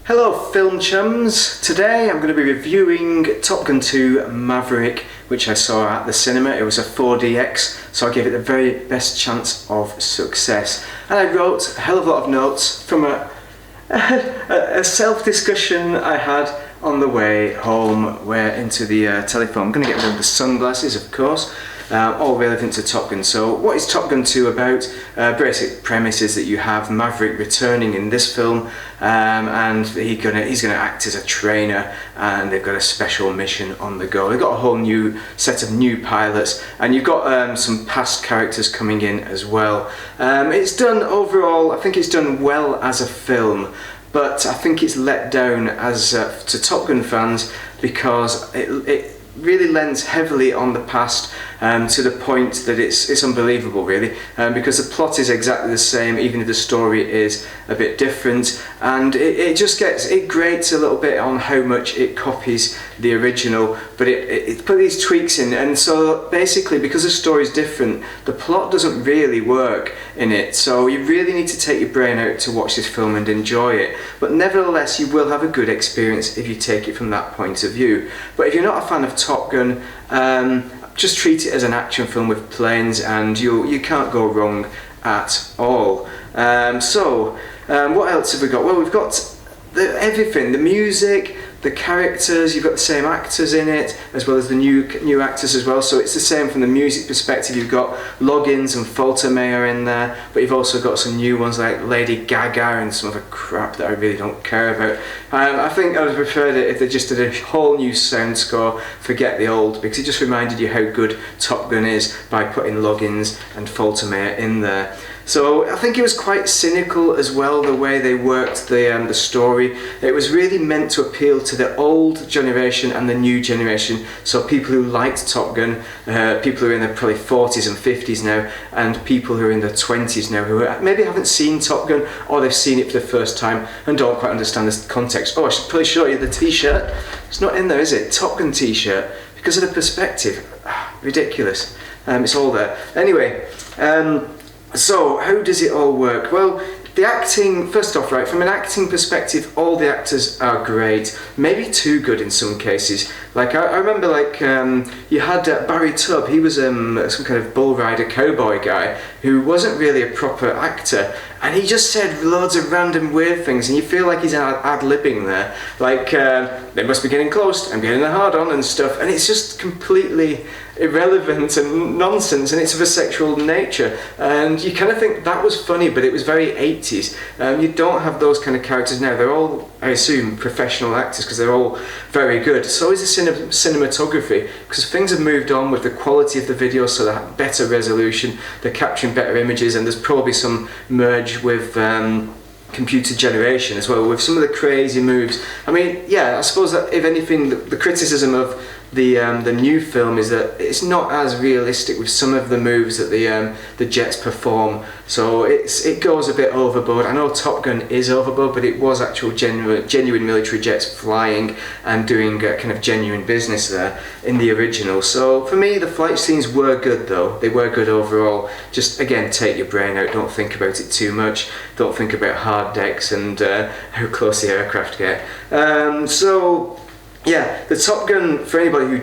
Hello film chums, today I'm going to be reviewing Top Gun 2 Maverick, which I saw at the cinema. It was a 4DX, so I gave it the very best chance of success. And I wrote a hell of a lot of notes from a self-discussion I had on the way home, into the telephone. I'm going to get rid of the sunglasses, of course. All relevant to Top Gun. So what is Top Gun 2 about? Basic premise is that you have Maverick returning in this film, and he's gonna act as a trainer, and they've got a special mission on the go. They've got a whole new set of new pilots, and you've got some past characters coming in as well. It's done overall, I think it's done well as a film, but I think it's let down as to Top Gun fans because it really lends heavily on the past, to the point that it's unbelievable, really, because the plot is exactly the same, even if the story is a bit different, and it grates a little bit on how much it copies the original, but it put these tweaks in, and so basically because the story is different, the plot doesn't really work in it, so you really need to take your brain out to watch this film and enjoy it. But nevertheless, you will have a good experience if you take it from that point of view. But if you're not a fan of Top Gun, just treat it as an action film with planes, and you can't go wrong at all. What else have we got? Well, we've got everything, the music, the characters. You've got the same actors in it, as well as the new actors as well, so it's the same from the music perspective. You've got Loggins and Faltermeyer in there, but you've also got some new ones like Lady Gaga and some other crap that I really don't care about. I think I would have preferred it if they just did a whole new sound score, forget the old, because it just reminded you how good Top Gun is by putting Loggins and Faltermeyer in there. So I think it was quite cynical as well, the way they worked the story. It was really meant to appeal to the old generation and the new generation, so people who liked Top Gun, people who are in their probably 40s and 50s now, and people who are in their 20s now who maybe haven't seen Top Gun, or they've seen it for the first time and don't quite understand the context. Oh, I should probably show you the t-shirt. It's not in there, is it? Top Gun t-shirt, because of the perspective. Ridiculous. It's all there. Anyway, so how does it all work? Well, the acting, first off, right, from an acting perspective, all the actors are great, maybe too good in some cases. Like I remember, like you had Barry Tubb. He was some kind of bull rider cowboy guy who wasn't really a proper actor, and he just said loads of random weird things, and you feel like he's ad-libbing there, like they must be getting close, I'm getting a hard on and stuff, and it's just completely irrelevant and nonsense, and it's of a sexual nature, and you kind of think that was funny, but it was very 80s. You don't have those kind of characters now. They're all, I assume, professional actors because they're all very good. So is the cinematography, because things have moved on with the quality of the video, so they have better resolution, they're capturing better images, and there's probably some merge with computer generation as well, with some of the crazy moves. I mean, yeah, I suppose that if anything, the criticism of the new film is that it's not as realistic with some of the moves that the jets perform, so it goes a bit overboard. I know Top Gun is overboard, but it was actual genuine military jets flying and doing kind of genuine business there in the original. So for me, the flight scenes were good, though. They were good overall. Just again, take your brain out, don't think about it too much, don't think about hard decks and how close the aircraft get. Yeah, the Top Gun, for anybody who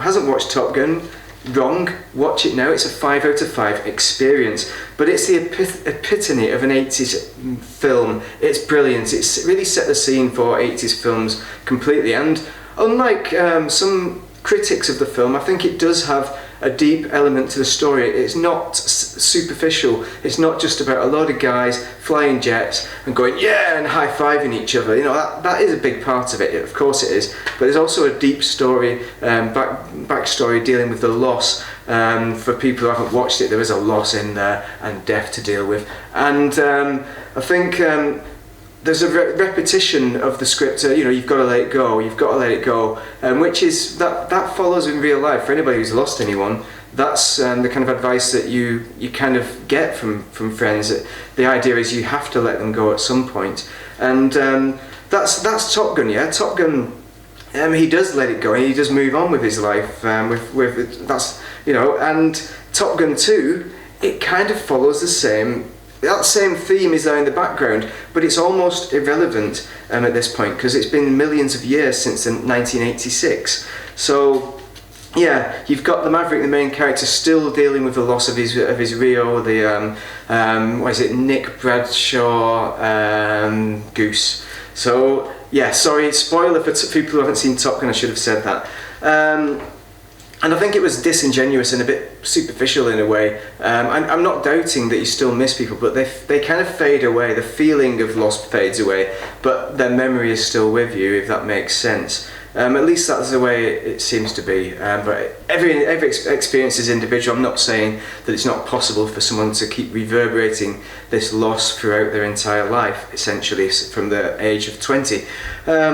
hasn't watched Top Gun, wrong, watch it now. It's a 5 out of 5 experience, but it's the epitome of an 80s film. It's brilliant. It's really set the scene for 80s films completely, and unlike some critics of the film, I think it does have a deep element to the story. It's not superficial. It's not just about a load of guys flying jets and going yeah and high-fiving each other. You know, that is a big part of it, of course it is, but there's also a deep story, backstory dealing with the loss. For people who haven't watched it, there is a loss in there and death to deal with, and I think there's a repetition of the script. You've got to let it go, you've got to let it go, which is that follows in real life. For anybody who's lost anyone, that's the kind of advice that you kind of get from friends. The idea is you have to let them go at some point, and that's Top Gun. Yeah, Top Gun. He does let it go, and he does move on with his life. And Top Gun 2, it kind of follows the same that same theme is there in the background, but it's almost irrelevant at this point because it's been millions of years since 1986. So yeah, you've got the Maverick, the main character, still dealing with the loss of his Rio, the what is it, Nick Bradshaw goose. So yeah, sorry, spoiler for people who haven't seen Top Gun. I should have said that. And I think it was disingenuous and a bit superficial in a way. I'm not doubting that you still miss people, but they kind of fade away. The feeling of loss fades away, but their memory is still with you, if that makes sense. At least that's the way it seems to be. But every experience is individual. I'm not saying that it's not possible for someone to keep reverberating this loss throughout their entire life, essentially from the age of 20.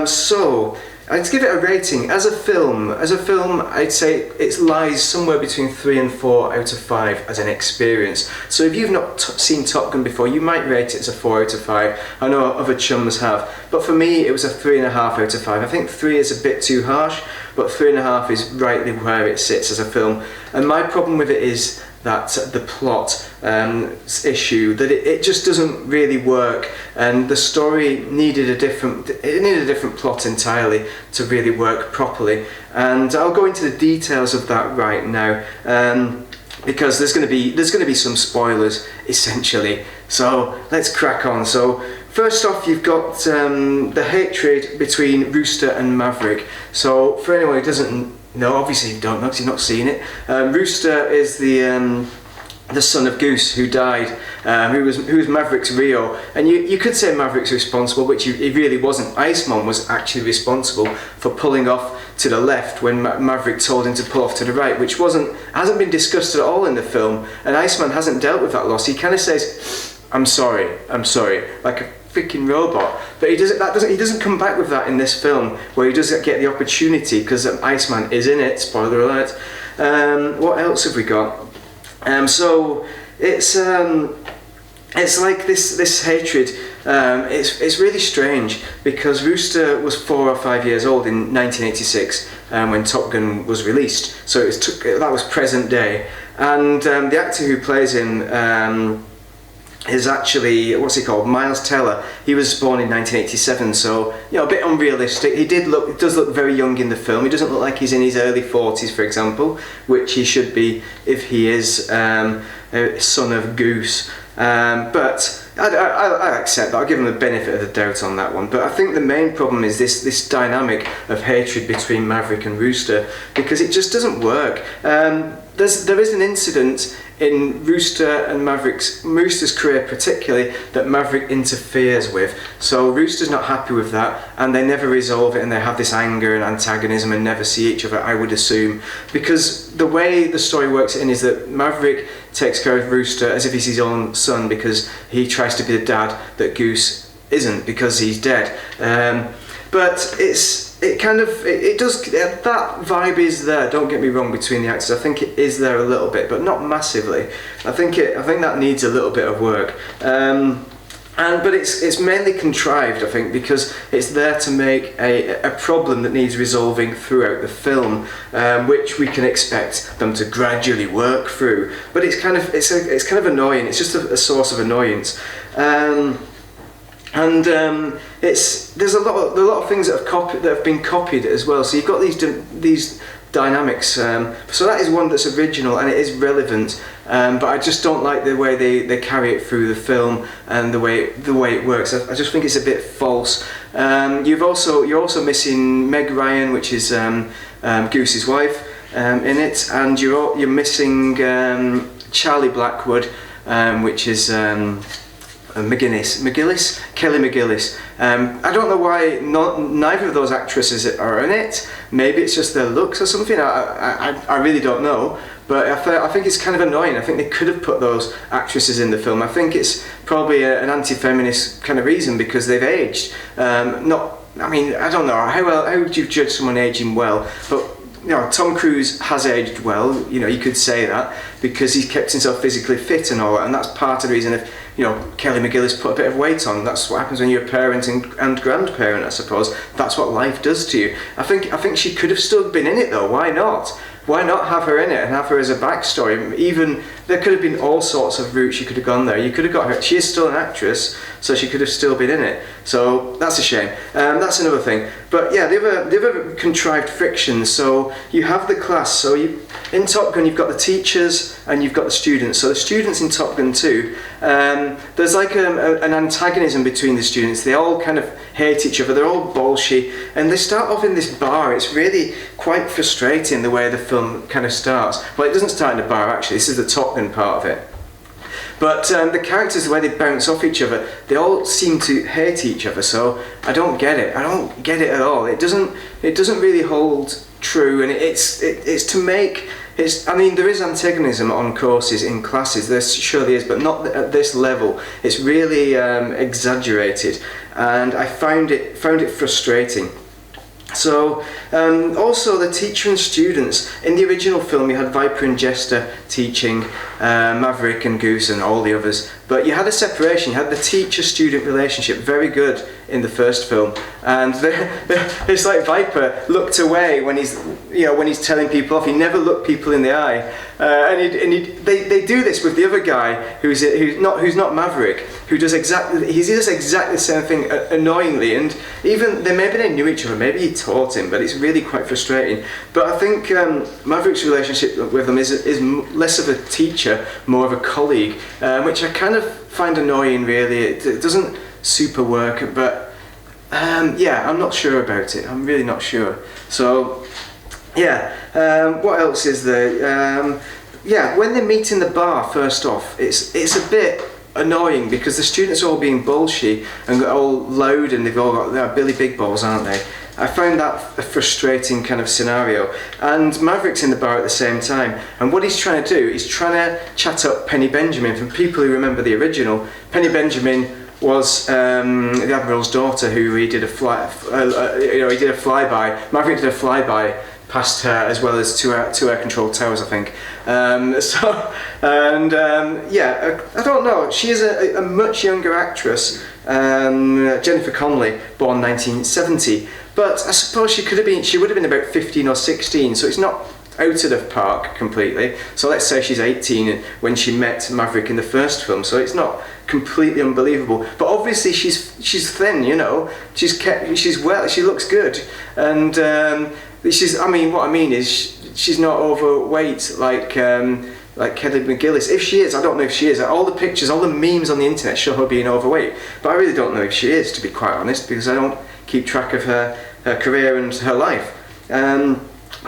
So I'd give it a rating. As a film, I'd say it lies somewhere between 3 and 4 out of 5 as an experience. So if you've not seen Top Gun before, you might rate it as a 4 out of 5. I know other chums have, but for me it was a 3.5 out of 5. I think 3 is a bit too harsh, but 3.5 is rightly where it sits as a film. And my problem with it is that the plot issue, that it just doesn't really work, and the story needed a different plot entirely to really work properly. And I'll go into the details of that right now, because there's going to be some spoilers essentially. So let's crack on. So first off, you've got the hatred between Rooster and Maverick. So for anyone who doesn't know, obviously you don't know because you've not seen it. Rooster is the son of Goose, who died, who was Maverick's Rio, and you could say Maverick's responsible, which he really wasn't. Iceman was actually responsible for pulling off to the left when Maverick told him to pull off to the right, which hasn't been discussed at all in the film, and Iceman hasn't dealt with that loss. He kind of says, I'm sorry, like a freaking robot, but he doesn't come back with that in this film, where he doesn't get the opportunity because Iceman is in it. Spoiler alert. What else have we got? So it's like this hatred. It's really strange because Rooster was 4 or 5 years old in 1986 when Top Gun was released. So that was present day, and the actor who plays him is actually, what's he called, Miles Teller. He was born in 1987, so a bit unrealistic. He does look very young in the film. He doesn't look like he's in his early 40s, for example, which he should be if he is a son of Goose. But I accept that. I'll give him the benefit of the doubt on that one. But I think the main problem is this dynamic of hatred between Maverick and Rooster, because it just doesn't work. There is an incident in Rooster's career particularly, that Maverick interferes with. So Rooster's not happy with that, and they never resolve it, and they have this anger and antagonism and never see each other, I would assume. Because the way the story works is that Maverick takes care of Rooster as if he's his own son, because he tries to be the dad that Goose isn't because he's dead. But it does, that vibe is there, don't get me wrong, between the actors. I think it is there a little bit, but not massively. I think that needs a little bit of work. But it's mainly contrived, I think, because it's there to make a problem that needs resolving throughout the film, which we can expect them to gradually work through. But it's kind of annoying. It's just a source of annoyance. There's a lot of things that have been copied as well. So you've got these dynamics. So that is one that's original and it is relevant. But I just don't like the way they carry it through the film and the way it works. I just think it's a bit false. You're also missing Meg Ryan, which is Goose's wife, in it, and you're missing Charlie Blackwood, which is Kelly McGillis. I don't know why neither of those actresses are in it. Maybe it's just their looks or something. I really don't know. But I think it's kind of annoying. I think they could have put those actresses in the film. I think it's probably an anti-feminist kind of reason, because they've aged. I don't know how would you judge someone aging well, but Tom Cruise has aged well. You could say that because he's kept himself physically fit and all that, and that's part of the reason of Kelly McGillis put a bit of weight on. That's what happens when you're a parent and grandparent, I suppose. That's what life does to you. I think she could have still been in it though. Why not? Why not have her in it and have her as a backstory? Even there could have been all sorts of routes you could have gone there. You could have got her. She is still an actress, so she could have still been in it. So that's a shame. That's another thing. But yeah, the other contrived frictions. So you have the class. So in Top Gun, you've got the teachers and you've got the students. So the students in Top Gun 2, there's like an antagonism between the students. They all kind of hate each other. They're all bolshy, and they start off in this bar. It's really quite frustrating the way the film kind of starts. Well, it doesn't start in a bar actually. This is the Top Gun part of it. But the characters, the way they bounce off each other, they all seem to hate each other. So I don't get it. I don't get it at all. It doesn't really hold true, and it's to make. I mean, there is antagonism on courses in classes. There surely is, but not at this level. It's really exaggerated, and I found it frustrating. So, also the teacher and students. In the original film you had Viper and Jester teaching, Maverick and Goose and all the others, but you had a separation. You had the teacher-student relationship, very good in the first film, and it's like Viper looked away when he's telling people off. He never looked people in the eye, they do this with the other guy who's not Maverick, who does exactly the same thing annoyingly, and even maybe they knew each other, maybe he taught him, but it's really quite frustrating. But I think Maverick's relationship with them is less of a teacher, more of a colleague, which I kind of find annoying really. It doesn't super work, but yeah, I'm not sure about it. I'm really not sure. So yeah, what else is there? Yeah, when they meet in the bar first off, it's a bit annoying because the students are all being bolshy and all loud, and they've all got their Billy Big Balls, aren't they? I found that a frustrating kind of scenario. And Maverick's in the bar at the same time, and what he's trying to do is trying to chat up Penny Benjamin. For people who remember the original, Penny Benjamin was the Admiral's daughter, who he did a flyby. Maverick did a flyby past her, as well as two air control towers, I think. Yeah, I don't know. She is a much younger actress, Jennifer Connelly, born 1970. But I suppose she would have been about 15 or 16, so it's not out of the park completely. So let's say she's 18 when she met Maverick in the first film, so it's not completely unbelievable. But obviously she's thin, you know. She's well. She looks good, and I mean, what I mean is she's not overweight like Kelly McGillis. If she is, I don't know if she is. All the pictures, all the memes on the internet show her being overweight, but I really don't know if she is, to be quite honest, because I don't keep track of her career and her life.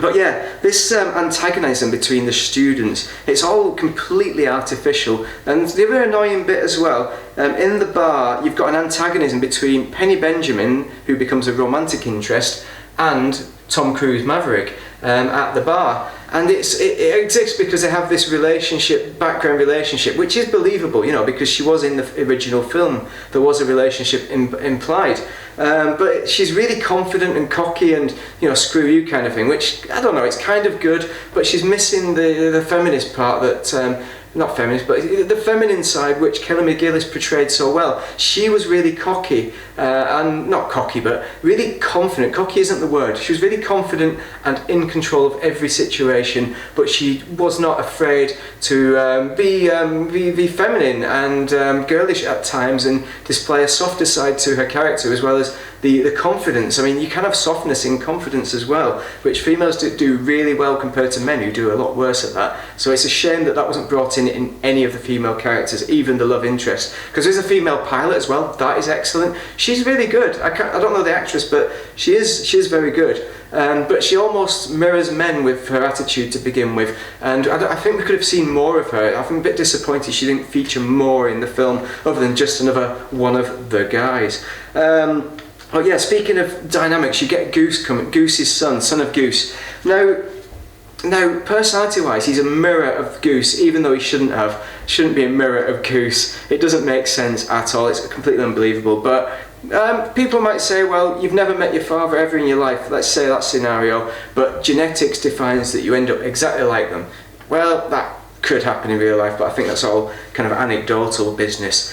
But yeah, this antagonism between the students, it's all completely artificial. And the other annoying bit as well, in the bar, you've got an antagonism between Penny Benjamin, who becomes a romantic interest, and Tom Cruise Maverick at the bar. And it exists because they have this background relationship, which is believable, you know, because she was in the original film. There was a relationship implied. But she's really confident and cocky and, you know, screw you kind of thing, which, I don't know, it's kind of good, but she's missing the feminist part that, not feminist, but the feminine side, which Kelly McGillis portrayed so well. She was really cocky, and not cocky, but really confident. Cocky isn't the word. She was really confident and in control of every situation, but she was not afraid to be feminine and girlish at times, and display a softer side to her character, as well as the confidence. I mean, you can have softness in confidence as well, which females do really well compared to men, who do a lot worse at that. So it's a shame that wasn't brought in any of the female characters, even the love interest, because there's a female pilot as well. That is excellent. She's really good. I don't know the actress, but she is very good. But she almost mirrors men with her attitude to begin with, and I think we could have seen more of her. I'm a bit disappointed she didn't feature more in the film, other than just another one of the guys. Oh yeah, speaking of dynamics, you get Goose's son of Goose. Now, personality-wise, he's a mirror of Goose, even though he shouldn't be a mirror of Goose. It doesn't make sense at all. It's completely unbelievable. But people might say, well, you've never met your father ever in your life. Let's say that scenario, but genetics defines that you end up exactly like them. Well, that could happen in real life, but I think that's all kind of anecdotal business.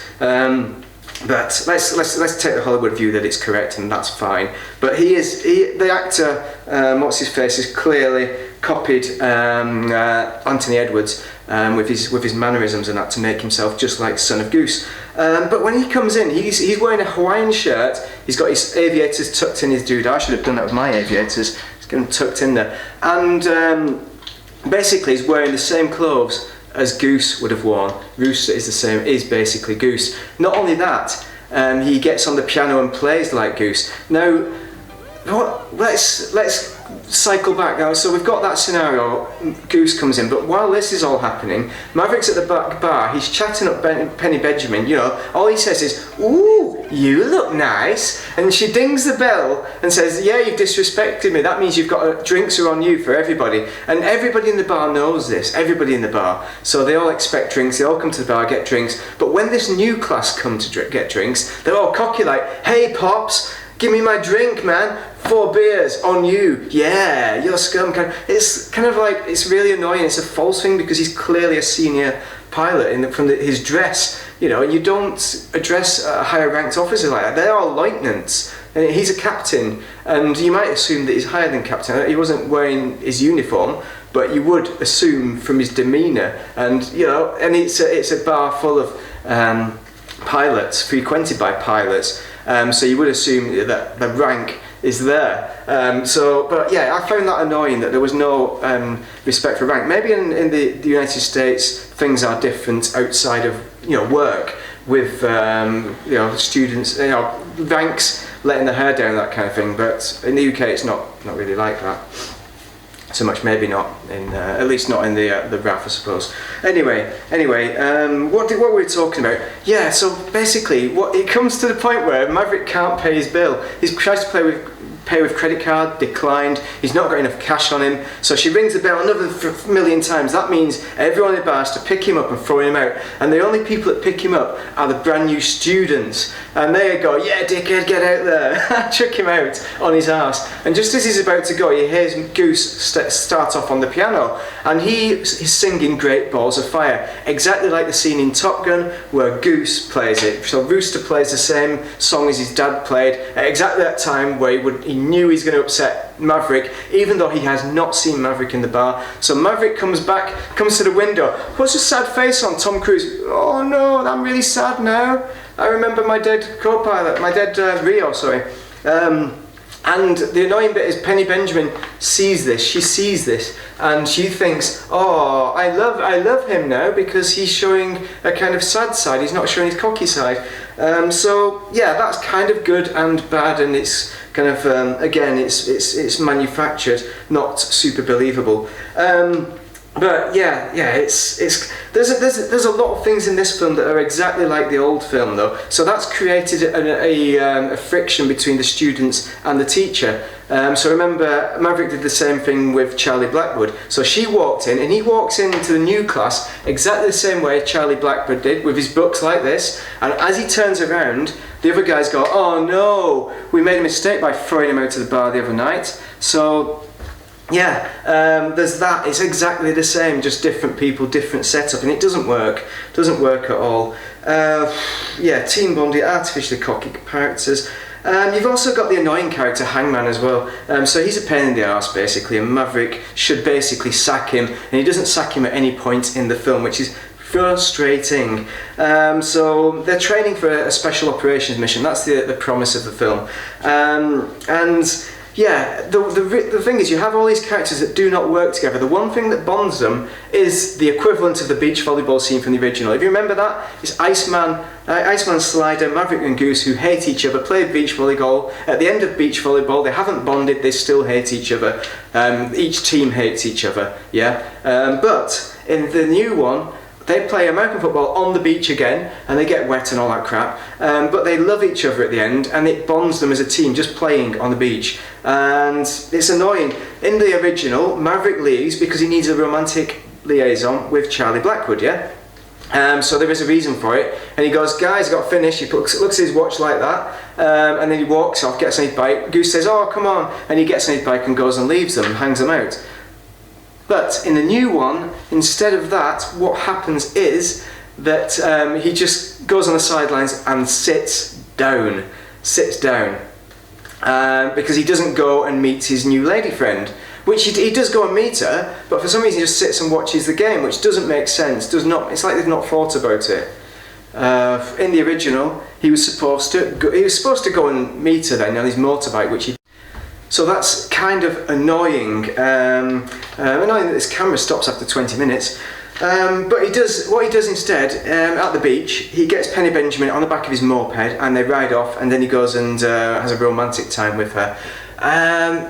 But let's take the Hollywood view that it's correct, and that's fine. But the actor, what's his face, is clearly copied Anthony Edwards, with his mannerisms and that, to make himself just like Son of Goose. But when he comes in, he's wearing a Hawaiian shirt. He's got his aviators tucked in his dude. I should have done that with my aviators. He's got them tucked in there, and basically he's wearing the same clothes as Goose would have worn. Rooster is basically Goose. Not only that, he gets on the piano and plays like Goose. Now, let's cycle back now. So we've got that scenario, Goose comes in, but while this is all happening, Maverick's at the back bar, he's chatting up Penny Benjamin, you know, all he says is, "Ooh, you look nice," and she dings the bell and says, "Yeah, you've disrespected me, that means you've got drinks are on you for everybody." And everybody in the bar knows this, everybody in the bar, so they all expect drinks, they all come to the bar, get drinks, but when this new class come to get drinks, they're all cocky like, "Hey Pops, give me my drink, man. 4 beers on you. Yeah, you're scum." It's kind of like, it's really annoying. It's a false thing because he's clearly a senior pilot from his dress. You know, you don't address a higher ranked officer like that. They're all lieutenants. And he's a captain, and you might assume that he's higher than captain. He wasn't wearing his uniform, but you would assume from his demeanour. And you know, and it's a bar full of pilots, frequented by pilots. So you would assume that the rank is there. But yeah, I found that annoying that there was no respect for rank. Maybe in the United States things are different outside of work with students, ranks, letting their hair down, that kind of thing. But in the UK it's not really like that. So much, maybe not in, at least not in the RAF, I suppose. Anyway, what were we talking about? Yeah, so basically, it comes to the point where Maverick can't pay his bill. He tries to pay with credit card, declined. He's not got enough cash on him, so she rings the bell another million times. That means everyone in the bar has to pick him up and throw him out. And the only people that pick him up are the brand new students. And they go, "Yeah, dickhead, get out there." Chuck him out on his arse. And just as he's about to go, he hears Goose start off on the piano. And he's singing Great Balls of Fire, exactly like the scene in Top Gun where Goose plays it. So Rooster plays the same song as his dad played at exactly that time where he knew he's going to upset Maverick, even though he has not seen Maverick in the bar. So Maverick comes to the window. "What's a sad face on, Tom Cruise?" "Oh no, I'm really sad now. I remember my dead co-pilot, my dead Rio, sorry." And the annoying bit is Penny Benjamin sees this. She sees this, and she thinks, "Oh, I love him now because he's showing a kind of sad side. He's not showing his cocky side." So yeah, that's kind of good and bad, and it's kind of again, it's manufactured, not super believable. But yeah, there's a lot of things in this film that are exactly like the old film though. So that's created a friction between the students and the teacher. So remember, Maverick did the same thing with Charlie Blackwood. So she walked in, and he walks into the new class exactly the same way Charlie Blackwood did, with his books like this. And as he turns around, the other guys go, "Oh no, we made a mistake by throwing him out of the bar the other night." So yeah, there's that. It's exactly the same, just different people, different setup, and it doesn't work at all. Yeah, Team Bondi, artificially cocky characters. You've also got the annoying character Hangman as well. So he's a pain in the arse basically, and Maverick should basically sack him, and he doesn't sack him at any point in the film, which is frustrating. So they're training for a special operations mission. That's the promise of the film. And yeah, the thing is, you have all these characters that do not work together. The one thing that bonds them is the equivalent of the beach volleyball scene from the original. If you remember that, it's Iceman, Slider, Maverick and Goose, who hate each other, play beach volleyball. At the end of beach volleyball, they haven't bonded, they still hate each other. Each team hates each other, yeah? But in the new one, they play American football on the beach again, and they get wet and all that crap, but they love each other at the end, and it bonds them as a team, just playing on the beach. And it's annoying. In the original, Maverick leaves because he needs a romantic liaison with Charlie Blackwood, yeah? So there is a reason for it, and he goes, "Guys, I've got to finish." He looks at his watch like that, and then he walks off, gets on his bike. Goose says, "Oh, come on," and he gets on his bike and goes and leaves them, hangs them out. But in the new one, instead of that, what happens is that he just goes on the sidelines and sits down, because he doesn't go and meet his new lady friend, which he does go and meet her, but for some reason he just sits and watches the game, which doesn't make sense. It's like they've not thought about it. In the original, he was supposed to go and meet her then on his motorbike, which he. So that's kind of annoying. Annoying that this camera stops after 20 minutes. But what he does instead, at the beach, he gets Penny Benjamin on the back of his moped and they ride off, and then he goes and has a romantic time with her.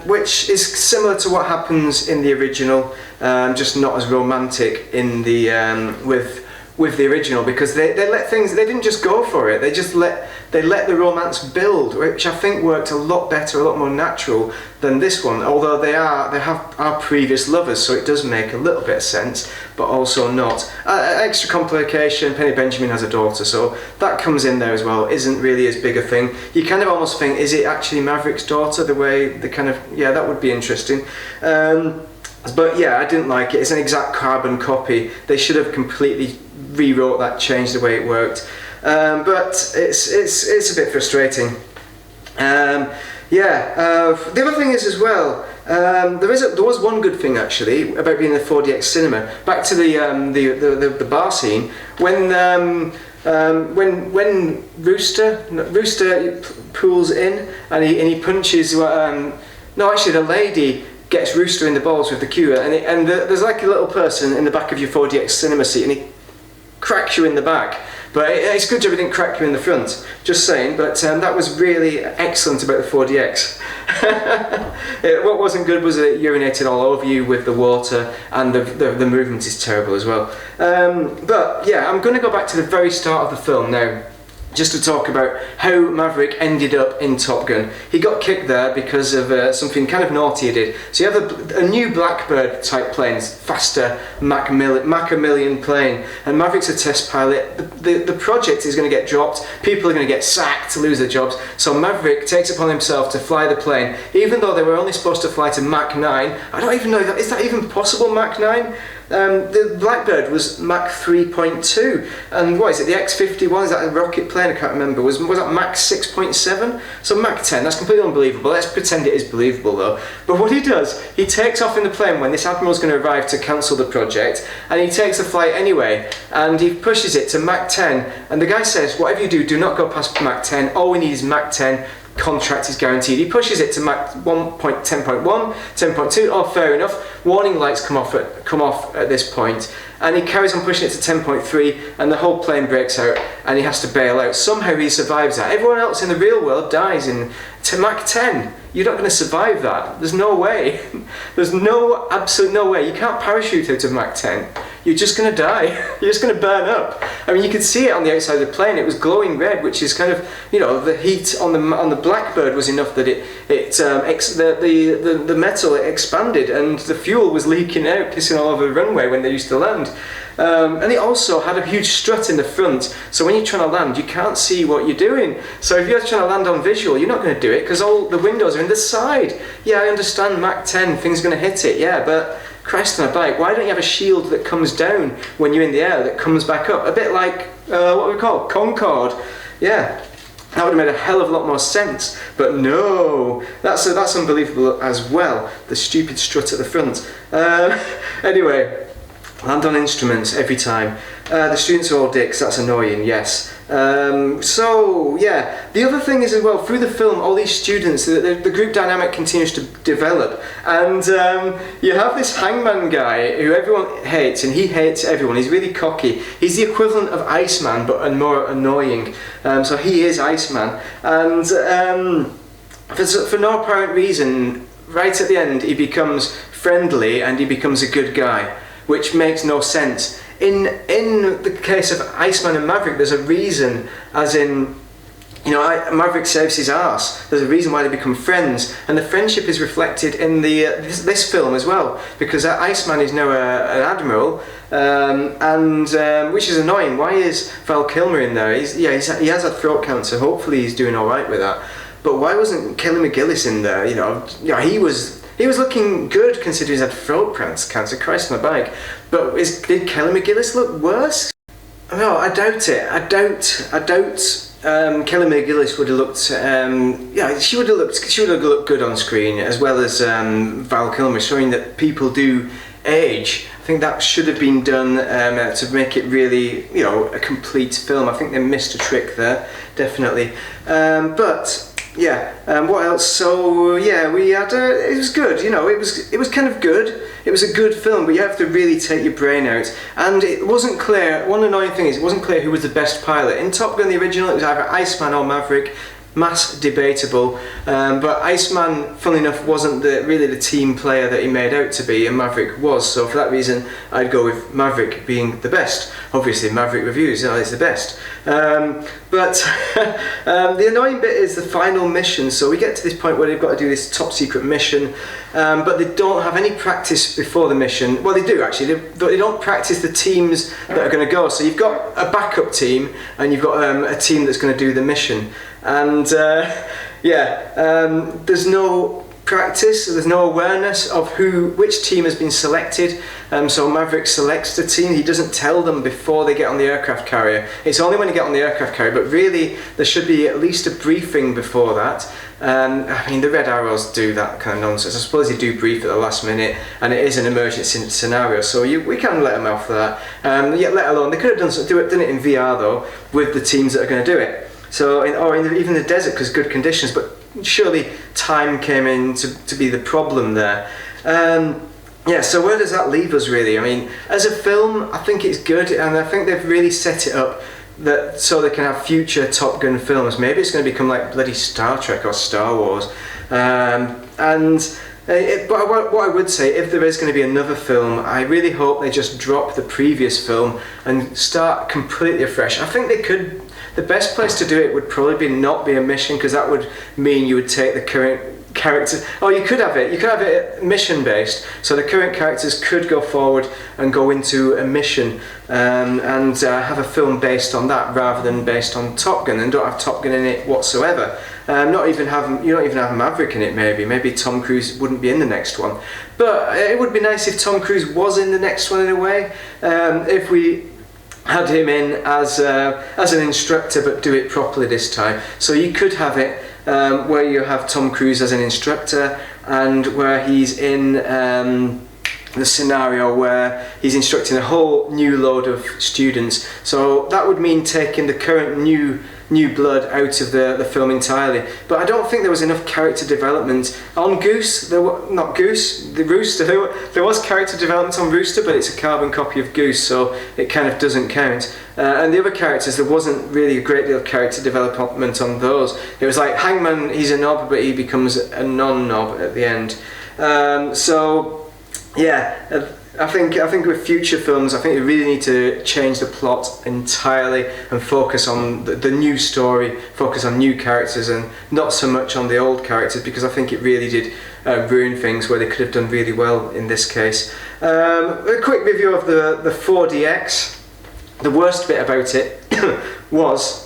Which is similar to what happens in the original, just not as romantic in the with the original, because they didn't just go for it, they let the romance build, which I think worked a lot better, a lot more natural than this one, although they have previous lovers, so it does make a little bit of sense, but also not. Extra complication, Penny Benjamin has a daughter, so that comes in there as well. Isn't really as big a thing. You kind of almost think, is it actually Maverick's daughter, the way they kind of, yeah, that would be interesting. But yeah, I didn't like it. It's an exact carbon copy. They should have completely rewrote that, changed the way it worked. But it's a bit frustrating. The other thing is as well, there was one good thing actually about being in the 4DX cinema. Back to the bar scene when Rooster pulls in and he punches. No, actually, the lady gets Rooster in the balls with the cue, and there's like a little person in the back of your 4DX cinema seat, and he cracks you in the back. But it's a good job he didn't crack you in the front, just saying. But that was really excellent about the 4DX. What wasn't good was that it urinated all over you with the water, and the movement is terrible as well. But yeah, I'm going to go back to the very start of the film now, just to talk about how Maverick ended up in Top Gun. He got kicked there because of something kind of naughty he did. So you have a new Blackbird type plane, faster Mach a million plane, and Maverick's a test pilot. The project is going to get dropped, people are going to get sacked, lose their jobs, so Maverick takes upon himself to fly the plane, even though they were only supposed to fly to Mach 9. I don't even know, is that even possible, Mach 9? The Blackbird was Mach 3.2, and what is it, the X-51, is that a rocket plane? I can't remember. Was that Mach 6.7? So Mach 10, that's completely unbelievable. Let's pretend it is believable though. But what he does, he takes off in the plane when this admiral's going to arrive to cancel the project, and he takes the flight anyway, and he pushes it to Mach 10, and the guy says, whatever you do not go past Mach 10, all we need is Mach 10, contract is guaranteed. He pushes it to Mach 1.10.1, 10.2, oh fair enough, warning lights come off at this point, and he carries on pushing it to 10.3, and the whole plane breaks out and he has to bail out. Somehow he survives that. Everyone else in the real world dies to Mach 10. You're not going to survive that. There's no way. There's absolute no way. You can't parachute out of Mach 10. You're just going to die. You're just going to burn up. I mean, you could see it on the outside of the plane. It was glowing red, which is kind of, you know, the heat on the Blackbird was enough that the metal expanded and the fuel was leaking out, pissing all over the runway when they used to land. And it also had a huge strut in the front, so when you're trying to land, you can't see what you're doing. So if you're trying to land on visual, you're not going to do it because all the windows are in the side. Yeah, I understand Mach 10, things are going to hit it, yeah, but Christ on a bike, why don't you have a shield that comes down when you're in the air that comes back up? A bit like, what we call Concorde. Yeah, that would have made a hell of a lot more sense, but no, that's unbelievable as well, the stupid strut at the front. Anyway, land on instruments every time. The students are all dicks, that's annoying, yes. So, yeah, the other thing is as well, through the film, all these students, the group dynamic continues to develop, and you have this hangman guy who everyone hates, and he hates everyone. He's really cocky. He's the equivalent of Iceman, but more annoying. So he is Iceman, and for no apparent reason, right at the end, he becomes friendly and he becomes a good guy, which makes no sense. In the case of Iceman and Maverick, there's a reason, as in, you know, Maverick saves his arse. There's a reason why they become friends, and the friendship is reflected in this film as well, because Iceman is now an admiral, which is annoying. Why is Val Kilmer in there? He has a throat cancer. Hopefully he's doing all right with that. But why wasn't Kelly McGillis in there? You know, he was looking good considering he's had throat cancer, Christ on a bike. But did Kelly McGillis look worse? No, I doubt it. I doubt Kelly McGillis would have looked, yeah, she would have looked good on screen, as well as Val Kilmer, showing that people do age. I think that should have been done to make it really, you know, a complete film. I think they missed a trick there, definitely. But yeah, what else? So yeah, we had it was good. You know, it was kind of good. It was a good film, but you have to really take your brain out. And it wasn't clear. One annoying thing is it wasn't clear who was the best pilot in Top Gun the original. It was either Iceman or Maverick. Mass debatable, but Iceman, funnily enough, wasn't really the team player that he made out to be, and Maverick was. So for that reason, I'd go with Maverick being the best. Obviously, Maverick Reviews, is the best. But the annoying bit is the final mission. So we get to this point where they've got to do this top secret mission, but they don't have any practice before the mission. Well, they do actually. They don't practice the teams that are going to go. So you've got a backup team, and you've got a team that's going to do the mission. And there's no practice, there's no awareness of which team has been selected. So Maverick selects the team. He doesn't tell them before they get on the aircraft carrier. It's only when they get on the aircraft carrier, but really there should be at least a briefing before that. I mean, the Red Arrows do that kind of nonsense. I suppose they do brief at the last minute, and it is an emergency scenario, so we can let them off for that. Yet let alone, they could have done it in VR though, with the teams that are going to do it. So, even the desert, because good conditions, but surely time came in to be the problem there. So where does that leave us really? I mean, as a film, I think it's good, and I think they've really set it up so they can have future Top Gun films. Maybe it's going to become like bloody Star Trek or Star Wars. But what I would say, if there is going to be another film, I really hope they just drop the previous film and start completely afresh. I think they could. The best place to do it would probably not be a mission, because that would mean you would take the current characters. Oh, you could have it mission based, so the current characters could go forward and go into a mission and have a film based on that, rather than based on Top Gun, and don't have Top Gun in it whatsoever. You don't even have Maverick in it. Maybe Tom Cruise wouldn't be in the next one, but it would be nice if Tom Cruise was in the next one in a way. If we had him in as an instructor, but do it properly this time. So you could have it where you have Tom Cruise as an instructor, and where he's in the scenario where he's instructing a whole new load of students. So that would mean taking the current new blood out of the film entirely. But I don't think there was enough character development on Goose. The Rooster. There was character development on Rooster, but it's a carbon copy of Goose, so it kind of doesn't count. And the other characters, there wasn't really a great deal of character development on those. It was like Hangman, he's a knob, but he becomes a non-knob at the end. I think with future films, I think we really need to change the plot entirely and focus on the new story, focus on new characters, and not so much on the old characters, because I think it really did ruin things where they could have done really well in this case. A quick review of the 4DX. The worst bit about it was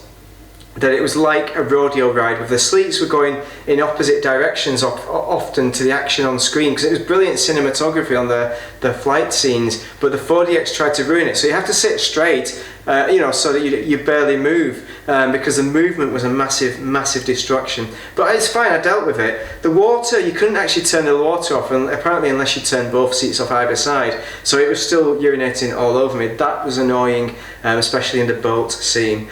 that it was like a rodeo ride, with the sleets were going in opposite directions often to the action on screen, because it was brilliant cinematography on the flight scenes, but the 4DX tried to ruin it. So you have to sit straight, so that you barely move, because the movement was a massive distraction. But it's fine, I dealt with it. The water, you couldn't actually turn the water off, and apparently unless you turned both seats off either side, so it was still urinating all over me. That was annoying, especially in the boat scene.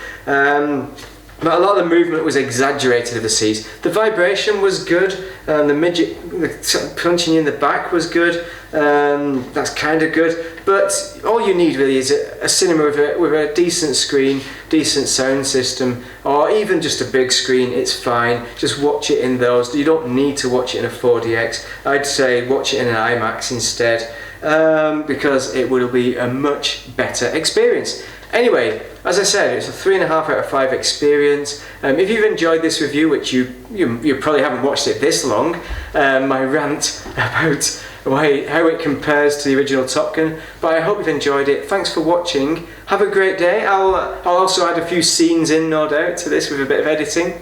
But a lot of the movement was exaggerated of the seas. The vibration was good, the midget punching you in the back was good, that's kind of good, but all you need really is a cinema with a decent screen, decent sound system, or even just a big screen. It's fine, just watch it in those. You don't need to watch it in a 4DX. I'd say watch it in an IMAX instead, because it will be a much better experience. Anyway, as I said, it's a 3.5 out of 5 experience. If you've enjoyed this review, which you probably haven't watched it this long, my rant about how it compares to the original Top Gun, but I hope you've enjoyed it. Thanks for watching. Have a great day. I'll also add a few scenes in, no doubt, to this with a bit of editing.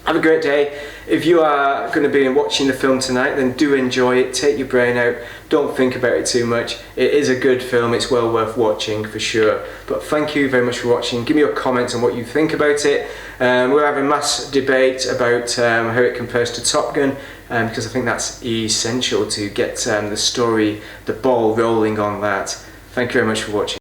Have a great day. If you are going to be watching the film tonight, then do enjoy it. Take your brain out. Don't think about it too much. It is a good film. It's well worth watching for sure. But thank you very much for watching. Give me your comments on what you think about it. We're having mass debate about how it compares to Top Gun, because I think that's essential to get the story, the ball rolling on that. Thank you very much for watching.